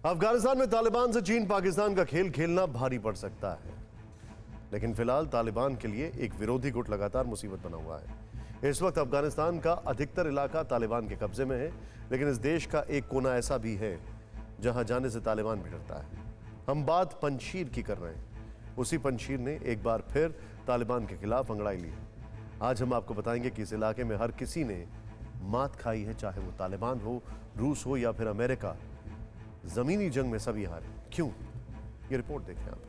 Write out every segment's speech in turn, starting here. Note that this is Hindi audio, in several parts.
अफगानिस्तान में तालिबान से चीन पाकिस्तान का खेल खेलना भारी पड़ सकता है, लेकिन फिलहाल तालिबान के लिए एक विरोधी गुट लगातार मुसीबत बना हुआ है। इस वक्त अफगानिस्तान का अधिकतर इलाका तालिबान के कब्जे में है, लेकिन इस देश का एक कोना ऐसा भी है जहां जाने से तालिबान भी डरता है। हम बात पंजशीर की कर रहे हैं। उसी पंजशीर ने एक बार फिर तालिबान के खिलाफ अंगड़ाई ली है। आज हम आपको बताएंगे कि इस इलाके में हर किसी ने मात खाई है, चाहे वो तालिबान हो, रूस हो या फिर अमेरिका। जमीनी जंग में सभी हारे। क्यों? ये रिपोर्ट देखें आप।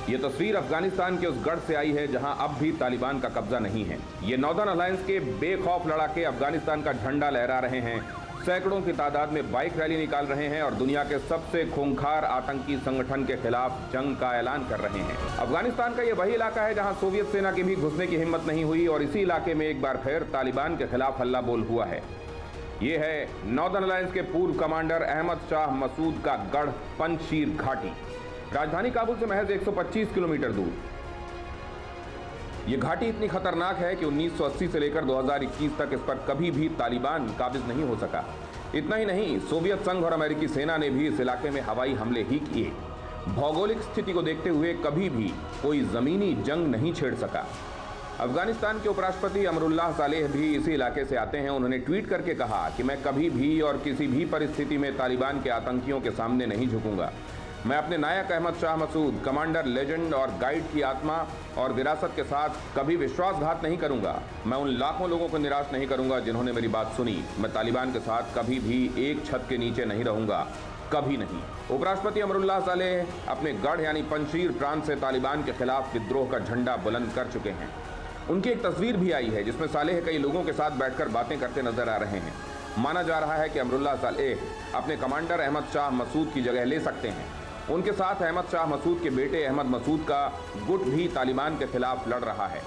ये तस्वीर अफगानिस्तान के उस गढ़ से आई है जहां अब भी तालिबान का कब्जा नहीं है। ये नॉर्दर्न अलायंस के बेखौफ लड़ाके अफगानिस्तान का झंडा लहरा रहे हैं, सैकड़ों की तादाद में बाइक रैली निकाल रहे हैं और दुनिया के सबसे खूंखार आतंकी संगठन के खिलाफ जंग का ऐलान कर रहे हैं। अफगानिस्तान का ये वही इलाका है जहां सोवियत सेना की भी घुसने की हिम्मत नहीं हुई और इसी इलाके में एक बार फिर तालिबान के खिलाफ हल्ला बोल हुआ है। ये है नॉर्दर्न अलायंस के पूर्व कमांडर अहमद शाह मसूद का गढ़ पंजशीर घाटी, राजधानी काबुल से महज 125 किलोमीटर दूर। यह घाटी इतनी खतरनाक है कि 1980 से लेकर 2021 तक इस पर कभी भी तालिबान काबिज नहीं हो सका। इतना ही नहीं, सोवियत संघ और अमेरिकी सेना ने भी इस इलाके में हवाई हमले ही किए। भौगोलिक स्थिति को देखते हुए कभी भी कोई जमीनी जंग नहीं छेड़ सका। अफगानिस्तान के उपराष्ट्रपति अमरुल्लाह सालेह भी इसी इलाके से आते हैं। उन्होंने ट्वीट करके कहा कि मैं कभी भी और किसी भी परिस्थिति में तालिबान के आतंकियों के सामने नहीं झुकूंगा। मैं अपने नायक अहमद शाह मसूद, कमांडर, लेजेंड और गाइड की आत्मा और विरासत के साथ कभी विश्वासघात नहीं करूंगा। मैं उन लाखों लोगों को निराश नहीं करूंगा जिन्होंने मेरी बात सुनी। मैं तालिबान के साथ कभी भी एक छत के नीचे नहीं रहूंगा, कभी नहीं। उपराष्ट्रपति अमरुल्लाह सालेह अपने गढ़ यानी पंजशीर प्रांत से तालिबान के खिलाफ विद्रोह का झंडा बुलंद कर चुके हैं। उनकी एक तस्वीर भी आई है जिसमें सालेह कई लोगों के साथ बैठकर बातें करते नजर आ रहे हैं। माना जा रहा है कि अमरुल्लाह सालेह अपने कमांडर अहमद शाह मसूद की जगह ले सकते हैं। उनके साथ अहमद शाह मसूद के बेटे अहमद मसूद का गुट भी तालिबान के खिलाफ लड़ रहा है।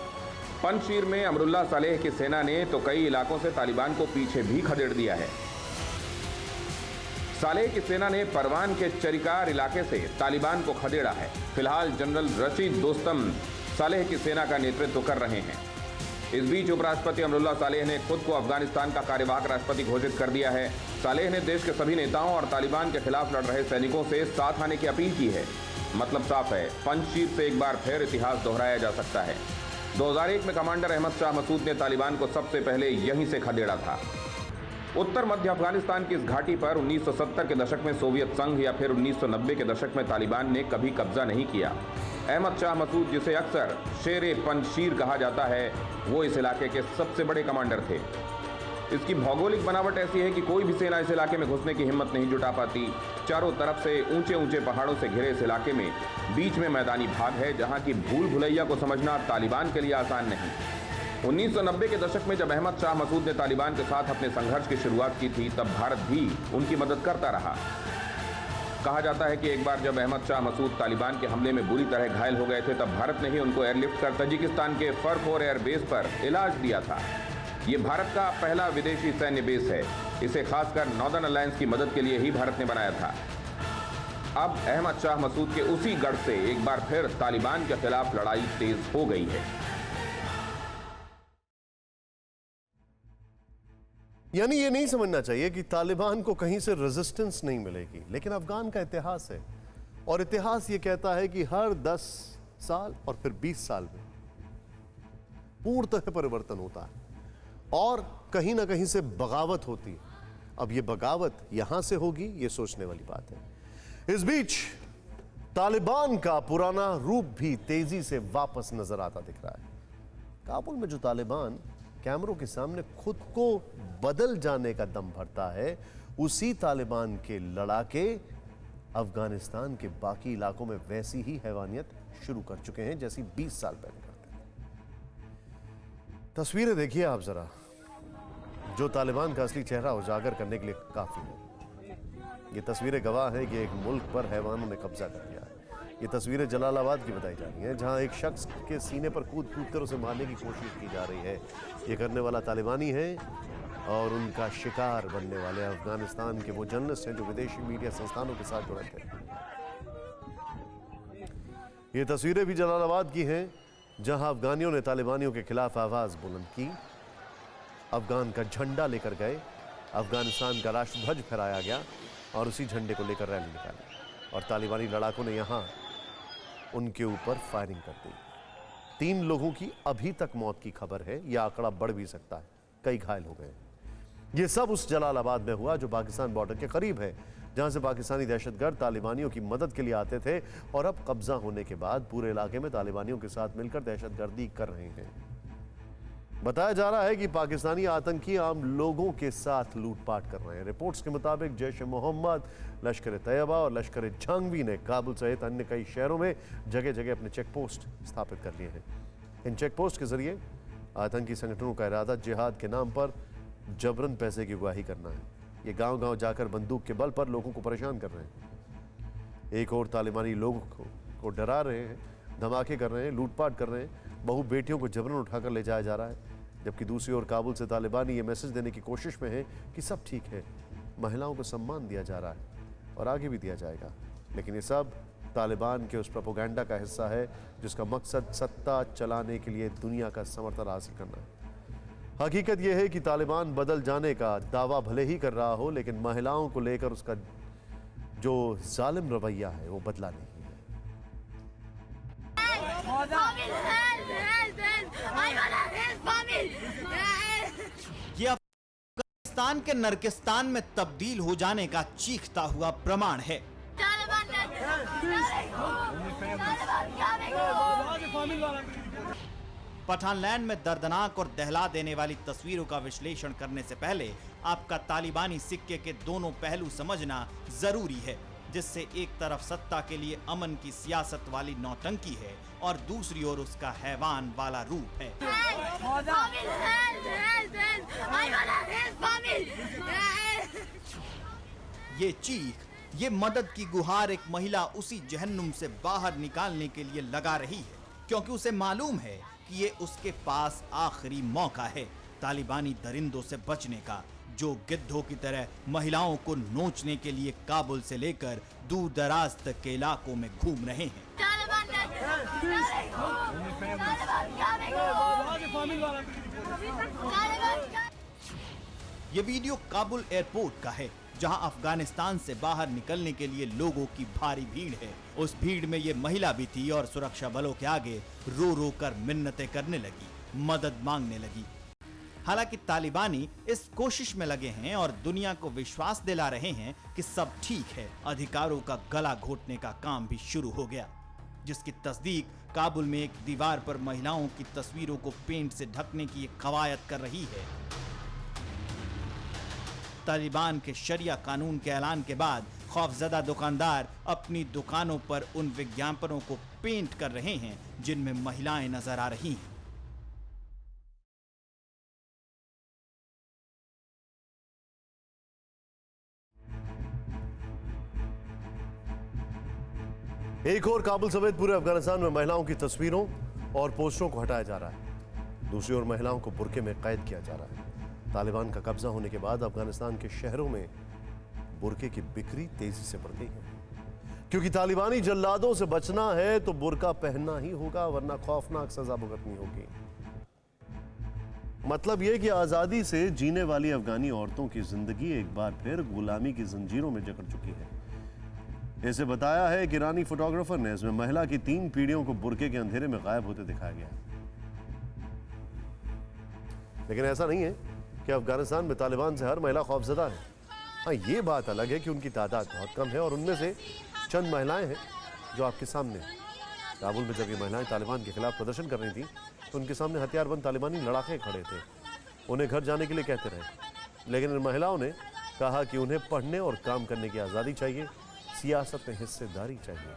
पंजशीर में अमरुल्लाह सालेह की सेना ने तो कई इलाकों से तालिबान को पीछे भी खदेड़ दिया है। सालेह की सेना ने परवान के चरिकार इलाके से तालिबान को खदेड़ा है। फिलहाल जनरल रशीद दोस्तम सालेह की सेना का नेतृत्व कर रहे हैं। इस बीच उपराष्ट्रपति अमरुल्लाह सालेह ने खुद को अफगानिस्तान का कार्यवाहक राष्ट्रपति घोषित कर दिया है। सालेह ने देश के सभी नेताओं और तालिबान के खिलाफ लड़ रहे सैनिकों से साथ आने की अपील की है। मतलब साफ है, पंजशीर से एक बार फिर इतिहास दोहराया जा सकता है। 2001 में कमांडर अहमद शाह मसूद ने तालिबान को सबसे पहले यहीं से खदेड़ा था। उत्तर मध्य अफगानिस्तान की इस घाटी पर 1970 के दशक में सोवियत संघ या फिर 1990 के दशक में तालिबान ने कभी कब्जा नहीं किया। अहमद शाह मसूद, जिसे अक्सर शेरे पंजशीर कहा जाता है, वो इस इलाके के सबसे बड़े कमांडर थे। इसकी भौगोलिक बनावट ऐसी है कि कोई भी सेना इस इलाके में घुसने की हिम्मत नहीं जुटा पाती। चारों तरफ से ऊंचे ऊंचे पहाड़ों से घिरे इस इलाके में बीच में मैदानी भाग है जहां की भूल भुलैया को समझना तालिबान के लिए आसान नहीं। 1990 के दशक में जब अहमद शाह मसूद ने तालिबान के साथ अपने संघर्ष की शुरुआत की थी, तब भारत भी उनकी मदद करता रहा। कहा जाता है कि एक बार जब अहमद शाह मसूद तालिबान के हमले में बुरी तरह घायल हो गए थे, तब भारत ने ही उनको एयरलिफ्ट कर तजिकिस्तान के फरखोर एयरबेस पर इलाज दिया था। ये भारत का पहला विदेशी सैन्य बेस है। इसे खासकर नॉर्दर्न अलायंस की मदद के लिए ही भारत ने बनाया था। अब अहमद शाह मसूद के उसी गढ़ से एक बार फिर तालिबान के खिलाफ लड़ाई तेज हो गई है। यानी ये नहीं समझना चाहिए कि तालिबान को कहीं से रेजिस्टेंस नहीं मिलेगी, लेकिन अफगान का इतिहास है और इतिहास ये कहता है कि हर 10 साल और फिर 20 साल में पूर्णतः परिवर्तन होता है और कहीं ना कहीं से बगावत होती है। अब ये बगावत यहां से होगी, ये सोचने वाली बात है। इस बीच तालिबान का पुराना रूप भी तेजी से वापस नजर आता दिख रहा है। काबुल में जो तालिबान कैमरों के सामने खुद को बदल जाने का दम भरता है, उसी तालिबान के लड़ाके अफगानिस्तान के बाकी इलाकों में वैसी ही हैवानियत शुरू कर चुके हैं जैसी 20 साल पहले करते थे। तस्वीरें देखिए आप जरा, जो तालिबान का असली चेहरा उजागर करने के लिए काफी है। ये तस्वीरें गवाह हैं कि एक मुल्क पर हैवानों ने कब्जा कर लिया है। ये तस्वीरें जलालाबाद की बताई जा रही हैं, जहां एक शख्स के सीने पर कूद कर उसे मारने की कोशिश की जा रही है। ये करने वाला तालिबानी है और उनका शिकार बनने वाले अफगानिस्तान के वो जर्नलिस्ट हैं जो विदेशी मीडिया संस्थानों के साथ जुड़े थे। ये तस्वीरें भी जलालाबाद की हैं, जहां अफगानियों ने तालिबानियों के खिलाफ आवाज बुलंद की, अफगान का झंडा लेकर गए, अफगानिस्तान का राष्ट्रध्वज फहराया गया और उसी झंडे को लेकर रैली निकाली और तालिबानी लड़ाकों ने यहां उनके ऊपर फायरिंग कर दी। 3 लोगों की अभी तक मौत की खबर है, यह आंकड़ा बढ़ भी सकता है, कई घायल हो गए। यह सब उस जलालाबाद में हुआ जो पाकिस्तान बॉर्डर के करीब है, जहां से पाकिस्तानी दहशतगर्द तालिबानियों की मदद के लिए आते थे और अब कब्जा होने के बाद पूरे इलाके में तालिबानियों के साथ मिलकर दहशतगर्दी कर रहे हैं। बताया जा रहा है कि पाकिस्तानी आतंकी आम लोगों के साथ लूटपाट कर रहे हैं। रिपोर्ट्स के मुताबिक जैश-ए-मोहम्मद, लश्कर-ए-तैयबा और लश्कर-ए-जंगवी ने काबुल सहित अन्य कई शहरों में जगह जगह अपने चेक पोस्ट स्थापित कर लिए हैं। इन चेक पोस्ट के जरिए आतंकी संगठनों का इरादा जिहाद के नाम पर जबरन पैसे की गुआही करना है। ये गांव-गांव जाकर बंदूक के बल पर लोगों को परेशान कर रहे हैं। एक और तालिबानी लोगों को डरा रहे हैं, धमाके कर रहे हैं, लूटपाट कर रहे हैं, बहु बेटियों को जबरन उठाकर ले जाया जा रहा है। जबकि दूसरी ओर काबुल से तालिबानी ये मैसेज देने की कोशिश में है कि सब ठीक है, महिलाओं को सम्मान दिया जा रहा है और आगे भी दिया जाएगा। लेकिन ये सब तालिबान के उस प्रोपेगेंडा का हिस्सा है जिसका मकसद सत्ता चलाने के लिए दुनिया का समर्थन हासिल करना है। हकीकत यह है कि तालिबान बदल जाने का दावा भले ही कर रहा हो, लेकिन महिलाओं को लेकर उसका जो जालिम रवैया है वो बदला नहीं है। ये अफगानिस्तान के नरकिस्तान में तब्दील हो जाने का चीखता हुआ प्रमाण है। पठानलैंड में दर्दनाक और दहला देने वाली तस्वीरों का विश्लेषण करने से पहले आपका तालिबानी सिक्के के दोनों पहलू समझना जरूरी है, जिससे एक तरफ सत्ता के लिए अमन की सियासत वाली नौटंकी है और दूसरी ओर उसका हैवान वाला रूप है। ये चीख, ये मदद की गुहार एक महिला उसी जहन्नुम से बाहर निकालने के लिए लगा रही है, क्योंकि उसे मालूम है कि ये उसके पास आखिरी मौका है तालिबानी दरिंदों से बचने का, जो गिद्धों की तरह महिलाओं को नोचने के लिए काबुल से लेकर दूर दराज तक के इलाकों में घूम रहे हैं। ये वीडियो काबुल एयरपोर्ट का है, जहां अफगानिस्तान से बाहर निकलने के लिए लोगों की भारी भीड़ है। उस भीड़ में ये महिला भी थी और सुरक्षा बलों के आगे रो रो कर मिन्नतें करने लगी, मदद मांगने लगी। हालांकि तालिबानी इस कोशिश में लगे हैं और दुनिया को विश्वास दिला रहे हैं कि सब ठीक है। अधिकारों का गला घोटने का काम भी शुरू हो गया, जिसकी तस्दीक काबुल में एक दीवार पर महिलाओं की तस्वीरों को पेंट से ढकने की एक कवायद कर रही है। तालिबान के शरिया कानून के ऐलान के बाद खौफजदा दुकानदार अपनी दुकानों पर उन विज्ञापनों को पेंट कर रहे हैं जिनमें महिलाएं नजर आ रही हैं। एक और काबुल समेत पूरे अफगानिस्तान में महिलाओं की तस्वीरों और पोस्टरों को हटाया जा रहा है। दूसरी ओर महिलाओं को बुर्के में कैद किया जा रहा है। तालिबान का कब्जा होने के बाद अफगानिस्तान के शहरों में बुर्के की बिक्री तेजी से बढ़ गई है, क्योंकि तालिबानी जल्लादों से बचना है तो बुर्का पहनना ही होगा, वरना खौफनाक सजा भुगतनी होगी। मतलब यह कि आजादी से जीने वाली अफगानी औरतों की जिंदगी एक बार फिर गुलामी की जंजीरों में जकड़ चुकी है। इसे बताया है कि ईरानी फोटोग्राफर ने, इसमें महिला की 3 पीढ़ियों को बुर्के के अंधेरे में गायब होते दिखाया गया है। लेकिन ऐसा नहीं है कि अफगानिस्तान में तालिबान से हर महिला खौफजदा है। हाँ, ये बात अलग है कि उनकी तादाद बहुत कम है और उनमें से चंद महिलाएं हैं जो आपके सामने हैं। काबुल में जब ये महिलाएं तालिबान के खिलाफ प्रदर्शन कर रही थी तो उनके सामने हथियारबंद तालिबानी लड़ाके खड़े थे, उन्हें घर जाने के लिए कहते रहे। लेकिन इन महिलाओं ने कहा कि उन्हें पढ़ने और काम करने की आज़ादी चाहिए, सियासत में हिस्सेदारी चाहिए।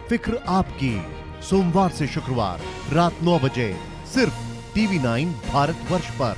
फिक्र आपकी, सोमवार से शुक्रवार रात 9 बजे सिर्फ TV9 भारतवर्ष पर।